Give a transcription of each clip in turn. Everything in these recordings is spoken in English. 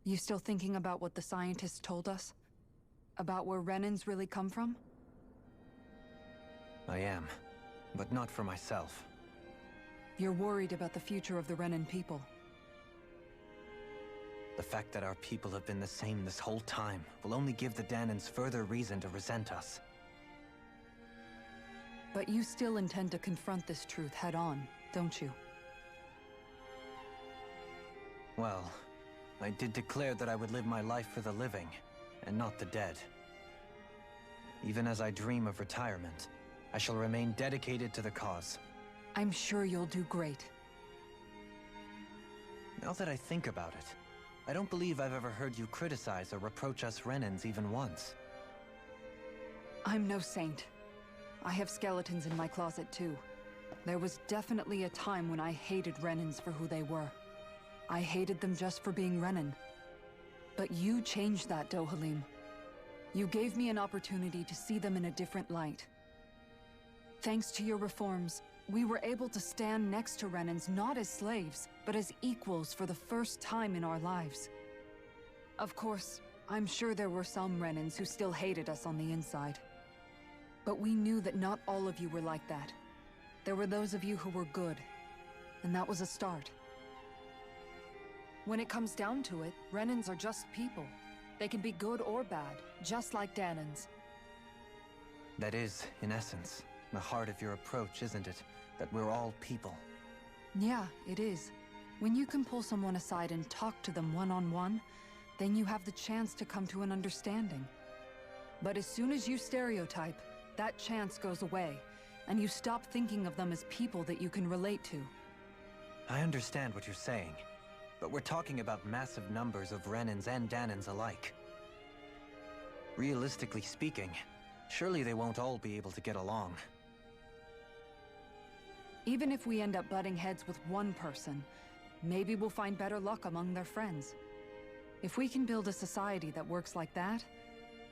You still thinking about what the scientists told us? About where Renans really come from? I am, but not for myself. You're worried about the future of the Renan people. The fact that our people have been the same this whole time will only give the Danans further reason to resent us. But you still intend to confront this truth head-on, don't you? Well, I did declare that I would live my life for the living, and not the dead. Even as I dream of retirement, I shall remain dedicated to the cause. I'm sure you'll do great. Now that I think about it, I don't believe I've ever heard you criticize or reproach us Renans even once. I'm no saint. I have skeletons in my closet too. There was definitely a time when I hated Renans for who they were. I hated them just for being Renan. But you changed that, Dohalim. You gave me an opportunity to see them in a different light. Thanks to your reforms, we were able to stand next to Renans not as slaves, but as equals for the first time in our lives. Of course, I'm sure there were some Renans who still hated us on the inside. But we knew that not all of you were like that. There were those of you who were good, and that was a start. When it comes down to it, Renans are just people. They can be good or bad, just like Danans. That is, in essence, the heart of your approach, isn't it? That we're all people. Yeah, it is. When you can pull someone aside and talk to them one-on-one, then you have the chance to come to an understanding. But as soon as you stereotype, that chance goes away, and you stop thinking of them as people that you can relate to. I understand what you're saying, but we're talking about massive numbers of Renans and Danans alike. Realistically speaking, surely they won't all be able to get along. Even if we end up butting heads with one person, maybe we'll find better luck among their friends. If we can build a society that works like that,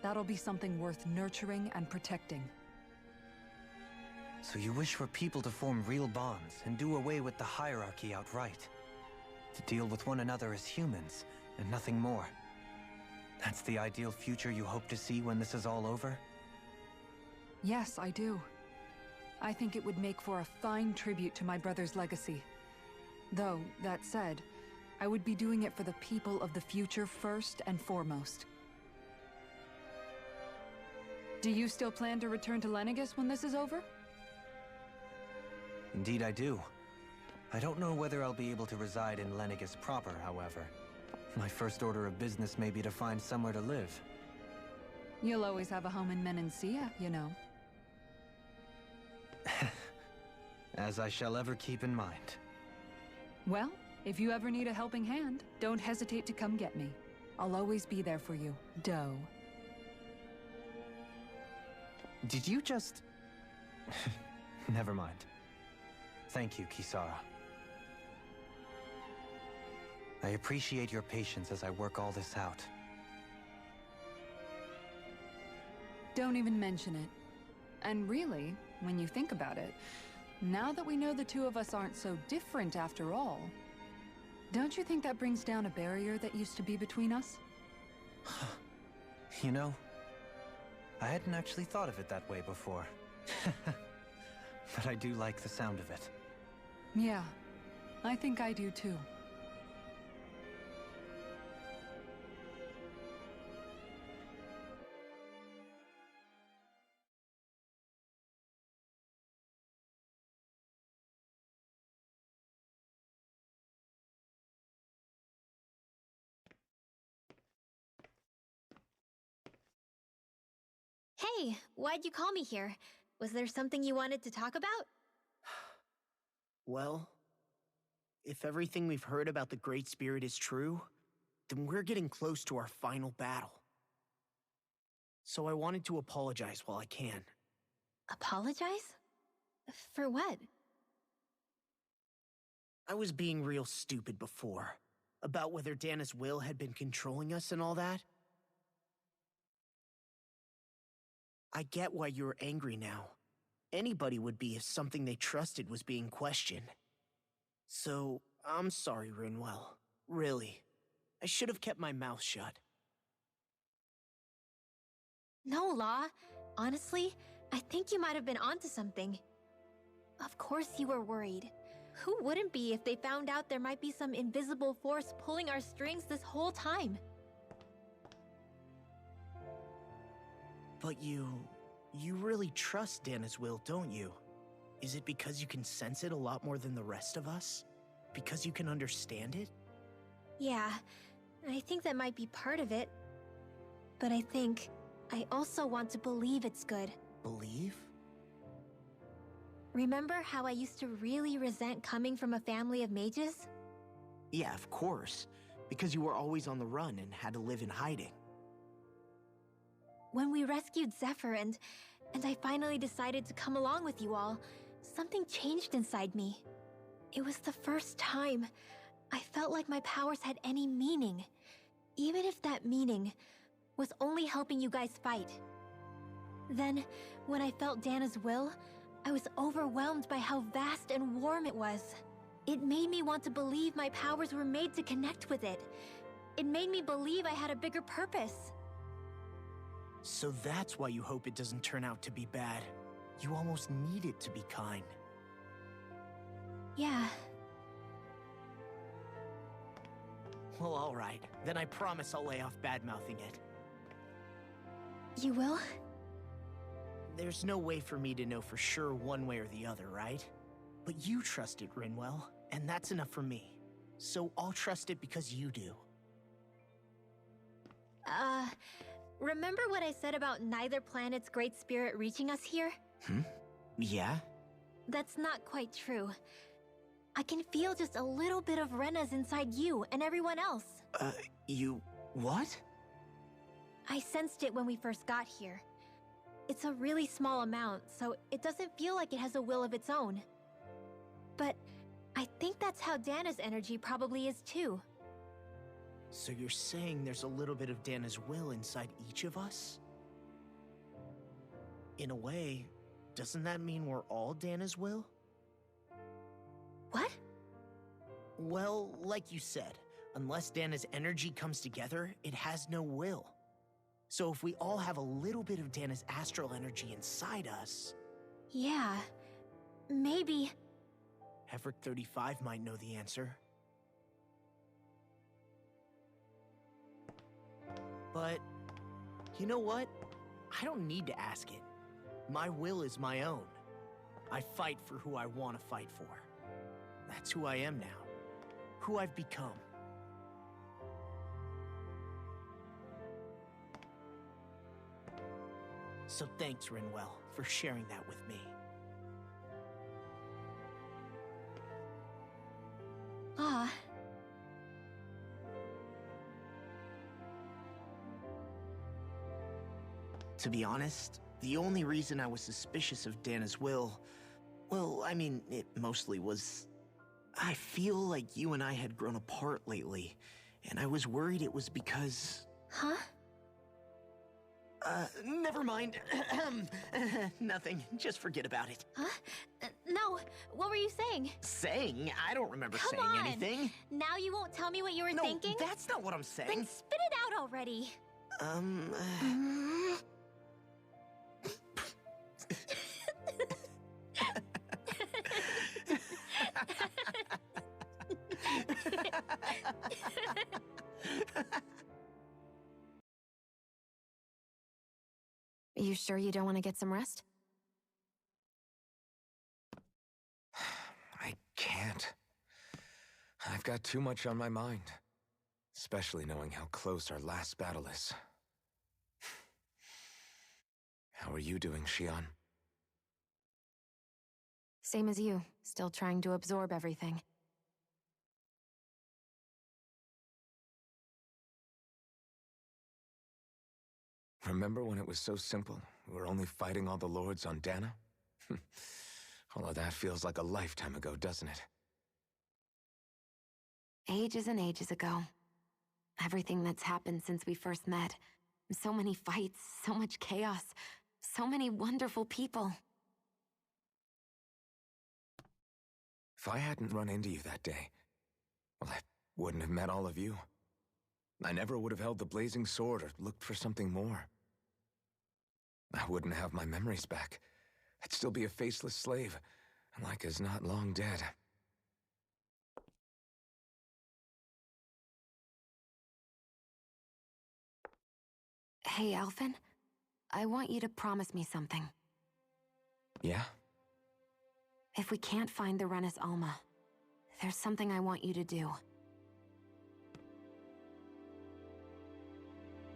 that'll be something worth nurturing and protecting. So you wish for people to form real bonds and do away with the hierarchy outright? To deal with one another as humans, and nothing more? That's the ideal future you hope to see when this is all over? Yes, I do. I think it would make for a fine tribute to my brother's legacy. Though, that said, I would be doing it for the people of the future first and foremost. Do you still plan to return to Lenegis when this is over? Indeed I do. I don't know whether I'll be able to reside in Lenegis proper, however. My first order of business may be to find somewhere to live. You'll always have a home in Menancia, you know. As I shall ever keep in mind. Well, if you ever need a helping hand, don't hesitate to come get me. I'll always be there for you, Doe. Did you just... Never mind. Thank you, Kisara. I appreciate your patience as I work all this out. Don't even mention it. And really, when you think about it, now that we know the two of us aren't so different after all, don't you think that brings down a barrier that used to be between us? You know, I hadn't actually thought of it that way before. But I do like the sound of it. Yeah, I think I do too. Hey, why'd you call me here? Was there something you wanted to talk about? Well, if everything we've heard about the Great Spirit is true, then we're getting close to our final battle. So I wanted to apologize while I can. Apologize? For what? I was being real stupid before, about whether Dana's will had been controlling us and all that. I get why you're angry now. Anybody would be if something they trusted was being questioned. So, I'm sorry, Rinwell. Really. I should have kept my mouth shut. No, Law. Honestly, I think you might have been onto something. Of course you were worried. Who wouldn't be if they found out there might be some invisible force pulling our strings this whole time? But you really trust Dana's will, don't you? Is it because you can sense it a lot more than the rest of us? Because you can understand it? Yeah, I think that might be part of it. But I think I also want to believe it's good. Believe? Remember how I used to really resent coming from a family of mages? Yeah, of course. Because you were always on the run and had to live in hiding. When we rescued Zephyr and I finally decided to come along with you all, something changed inside me. It was the first time I felt like my powers had any meaning, even if that meaning was only helping you guys fight. Then, when I felt Dana's will, I was overwhelmed by how vast and warm it was. It made me want to believe my powers were made to connect with it. It made me believe I had a bigger purpose. So that's why you hope it doesn't turn out to be bad. You almost need it to be kind. Yeah. Well, alright. Then I promise I'll lay off bad-mouthing it. You will? There's no way for me to know for sure one way or the other, right? But you trust it, Rinwell, and that's enough for me. So I'll trust it because you do. Remember what I said about neither planet's great spirit reaching us here? Yeah? That's not quite true. I can feel just a little bit of Rena's inside you and everyone else. You... what? I sensed it when we first got here. It's a really small amount, so it doesn't feel like it has a will of its own. But I think that's how Dana's energy probably is too. So you're saying there's a little bit of Dana's will inside each of us? In a way, doesn't that mean we're all Dana's will? What? Well, like you said, unless Dana's energy comes together, it has no will. So if we all have a little bit of Dana's astral energy inside us... Yeah, maybe... Hefrick 35 might know the answer. But, you know what? I don't need to ask it. My will is my own. I fight for who I want to fight for. That's who I am now. Who I've become. So thanks, Rinwell, for sharing that with me. Ah. To be honest, the only reason I was suspicious of Dana's will, well, I mean, it mostly was... I feel like you and I had grown apart lately, and I was worried it was because... Huh? Never mind. Nothing. Just forget about it. Huh? No, what were you saying? Saying? I don't remember Come saying on. anything. Now you won't tell me what you were thinking? No, that's not what I'm saying. Then spit it out already. Are you sure you don't want to get some rest? I can't. I've got too much on my mind. Especially knowing how close our last battle is. How are you doing, Xion? Same as you, still trying to absorb everything. Remember when it was so simple? We were only fighting all the lords on Dana? All of that feels like a lifetime ago, doesn't it? Ages and ages ago. Everything that's happened since we first met. So many fights, so much chaos, so many wonderful people. If I hadn't run into you that day, well, I wouldn't have met all of you. I never would have held the blazing sword or looked for something more. I wouldn't have my memories back. I'd still be a faceless slave, like as not long dead. Hey, Alphen. I want you to promise me something. Yeah? If we can't find the Rena's Alma, there's something I want you to do.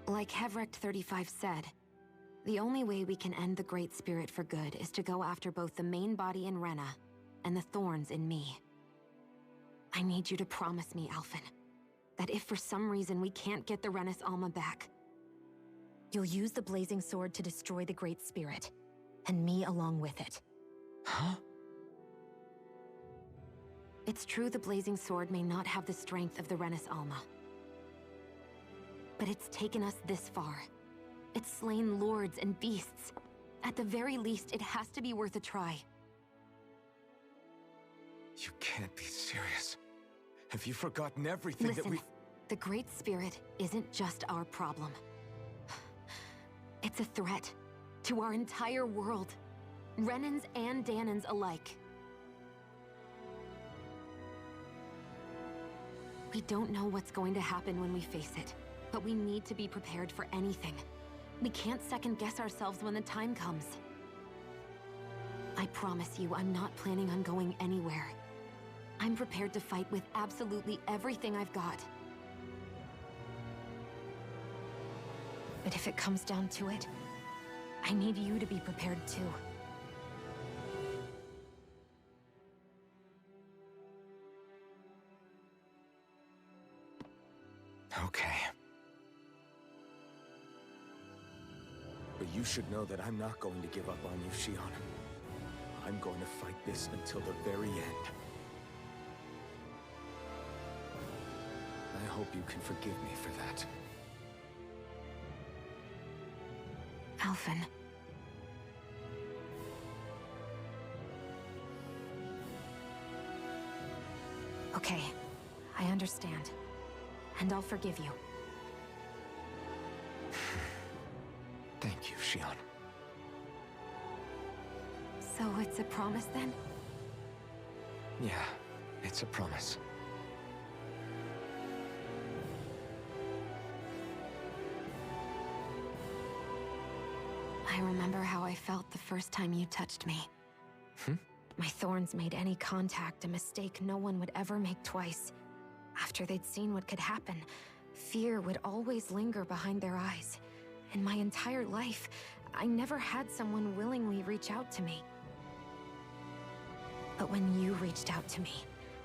Like Hevrect 35 said, the only way we can end the Great Spirit for good is to go after both the main body in Rena and the thorns in me. I need you to promise me, Alphen, that if for some reason we can't get the Rena's Alma back, you'll use the blazing sword to destroy the Great Spirit, and me along with it. Huh? It's true the blazing sword may not have the strength of the Rena's Alma. But it's taken us this far. It's slain lords and beasts. At the very least, it has to be worth a try. You can't be serious. Have you forgotten everything Listen, that we... the Great Spirit isn't just our problem. It's a threat to our entire world. Renans and Danans alike. We don't know what's going to happen when we face it, but we need to be prepared for anything. We can't second-guess ourselves when the time comes. I promise you, I'm not planning on going anywhere. I'm prepared to fight with absolutely everything I've got. But if it comes down to it, I need you to be prepared too. Okay. But you should know that I'm not going to give up on you, Shion. I'm going to fight this until the very end. I hope you can forgive me for that. Alphen. Okay, I understand. And I'll forgive you. Thank you, Shion. So it's a promise then? Yeah, it's a promise. I remember how I felt the first time you touched me. My thorns made any contact a mistake no one would ever make twice. After they'd seen what could happen, fear would always linger behind their eyes. In my entire life, I never had someone willingly reach out to me. But when you reached out to me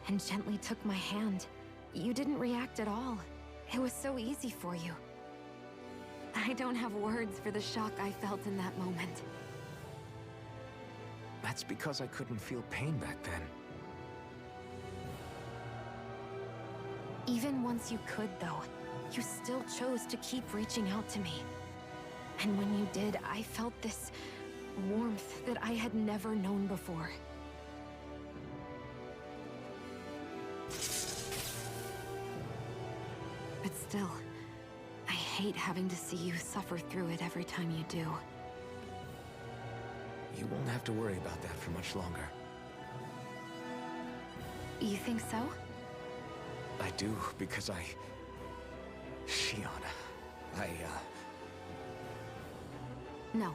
and gently took my hand, you didn't react at all. It was so easy for you. I don't have words for the shock I felt in that moment. That's because I couldn't feel pain back then. Even once you could, though, you still chose to keep reaching out to me. And when you did, I felt this warmth that I had never known before. But still, I hate having to see you suffer through it every time you do. You won't have to worry about that for much longer. You think so? I do, because Shion, No.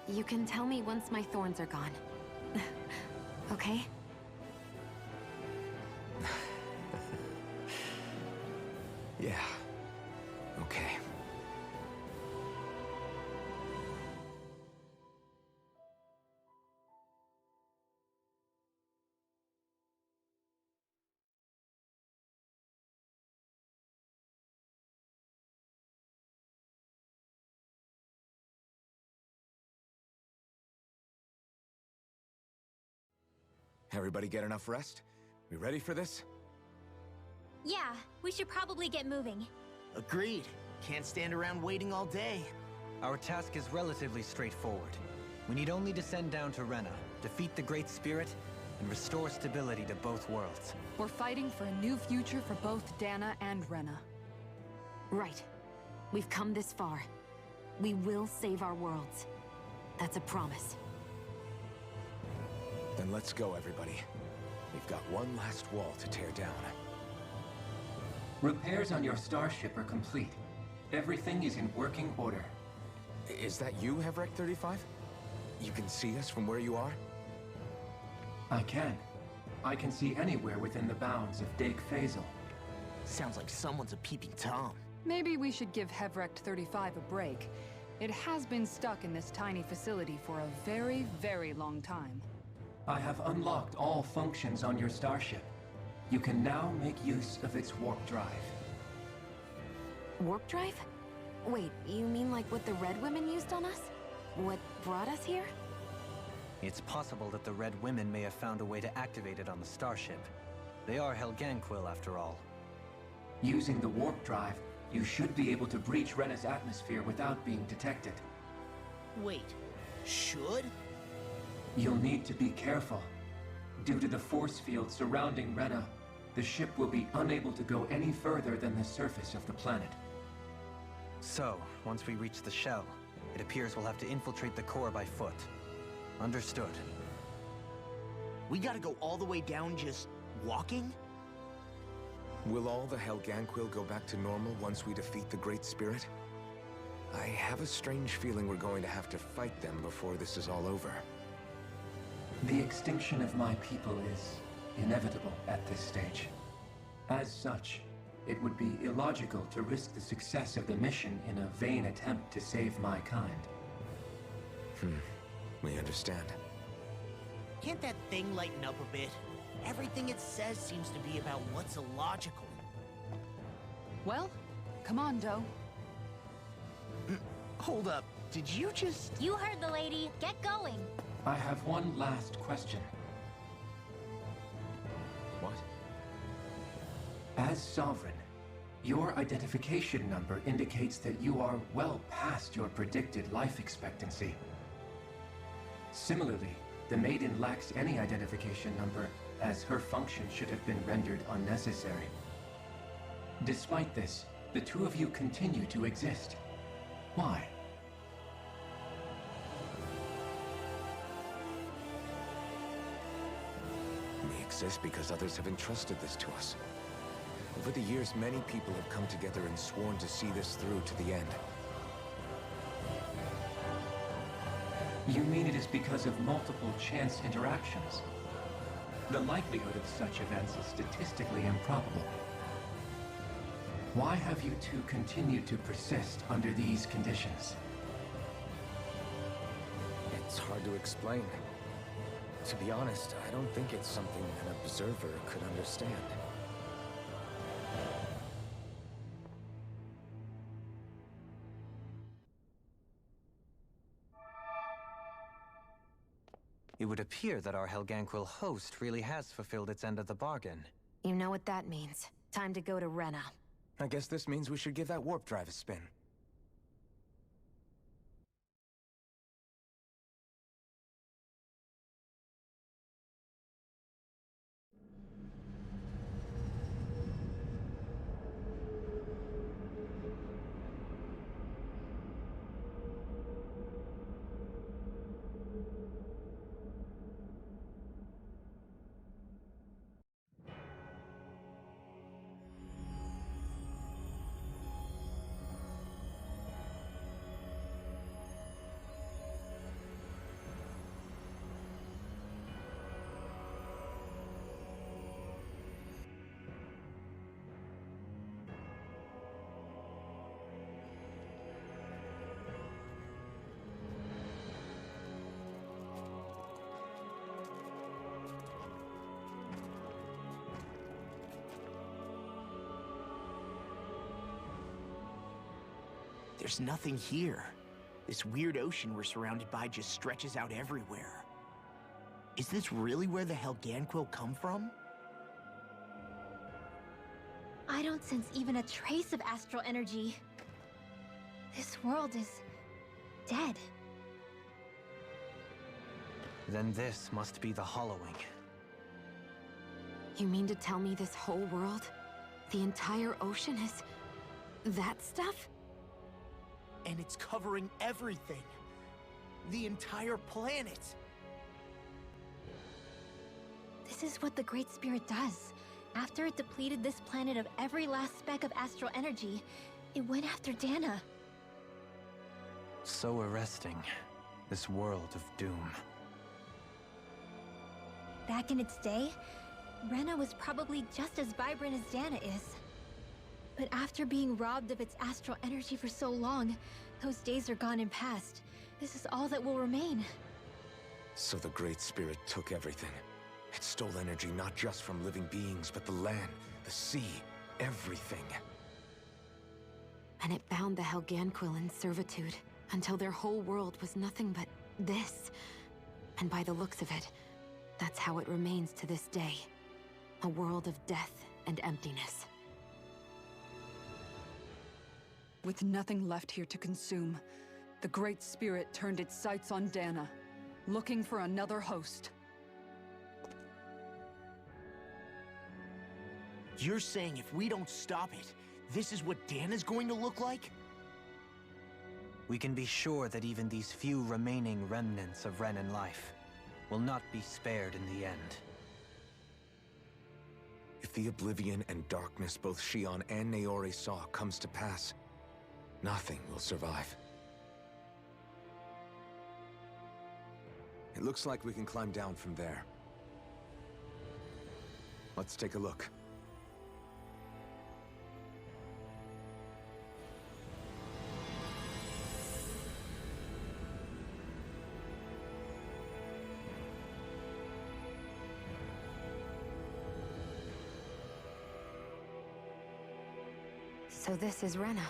You can tell me once my thorns are gone. Okay? Yeah. Okay. Everybody get enough rest? We ready for this? Yeah, we should probably get moving. Agreed. Can't stand around waiting all day. Our task is relatively straightforward. We need only descend down to Rena, defeat the Great Spirit, and restore stability to both worlds. We're fighting for a new future for both Dana and Rena. Right. We've come this far. We will save our worlds. That's a promise. Then let's go, everybody. We've got one last wall to tear down. Repairs on your starship are complete. Everything is in working order. Is that you, Hevrek 35? You can see us from where you are? I can. I can see anywhere within the bounds of Dake Faisal. Sounds like someone's a peeping Tom. Maybe we should give Hevrek 35 a break. It has been stuck in this tiny facility for a very, very long time. I have unlocked all functions on your starship. You can now make use of its warp drive. Warp drive? Wait, you mean like what the Red Women used on us? What brought us here? It's possible that the Red Women may have found a way to activate it on the starship. They are Helganquil, after all. Using the warp drive, you should be able to breach Rena's atmosphere without being detected. Wait, should? You'll need to be careful. Due to the force field surrounding Rena, the ship will be unable to go any further than the surface of the planet. So, once we reach the shell, it appears we'll have to infiltrate the core by foot. Understood. We gotta go all the way down just walking? Will all the Helganquil go back to normal once we defeat the Great Spirit? I have a strange feeling we're going to have to fight them before this is all over. The extinction of my people is inevitable at this stage. As such, it would be illogical to risk the success of the mission in a vain attempt to save my kind. We understand. Can't that thing lighten up a bit? Everything it says seems to be about what's illogical. Well, come on, Doe. Hold up, did you just... You heard the lady. Get going. I have one last question. What? As Sovereign, your identification number indicates that you are well past your predicted life expectancy. Similarly, the Maiden lacks any identification number, as her function should have been rendered unnecessary. Despite this, the two of you continue to exist. Why? We exist because others have entrusted this to us. Over the years, many people have come together and sworn to see this through to the end. You mean it is because of multiple chance interactions? The likelihood of such events is statistically improbable. Why have you two continued to persist under these conditions? It's hard to explain. To be honest, I don't think it's something an observer could understand. It would appear that our Helganquil host really has fulfilled its end of the bargain. You know what that means. Time to go to Rena. I guess this means we should give that warp drive a spin. There's nothing here. This weird ocean we're surrounded by just stretches out everywhere. Is this really where the Helganquil come from? I don't sense even a trace of astral energy. This world is dead. Then this must be the hollowing. You mean to tell me this whole world, the entire ocean is That stuff? And it's covering everything. The entire planet. This is what the Great Spirit does. After it depleted this planet of every last speck of astral energy, it went after Dana. So arresting. This world of doom. Back in its day, Rena was probably just as vibrant as Dana is. But after being robbed of its astral energy for so long, those days are gone and past. This is all that will remain. So the Great Spirit took everything. It stole energy not just from living beings, but the land, the sea, everything. And it bound the Helganquil in servitude, until their whole world was nothing but this. And by the looks of it, that's how it remains to this day. A world of death and emptiness. With nothing left here to consume, the Great Spirit turned its sights on Dana, looking for another host. You're saying if we don't stop it, this is what Dana's going to look like? We can be sure that even these few remaining remnants of Renan life will not be spared in the end. If the oblivion and darkness both Shion and Naori saw comes to pass, nothing will survive. It looks like we can climb down from there. Let's take a look. So this is Rena.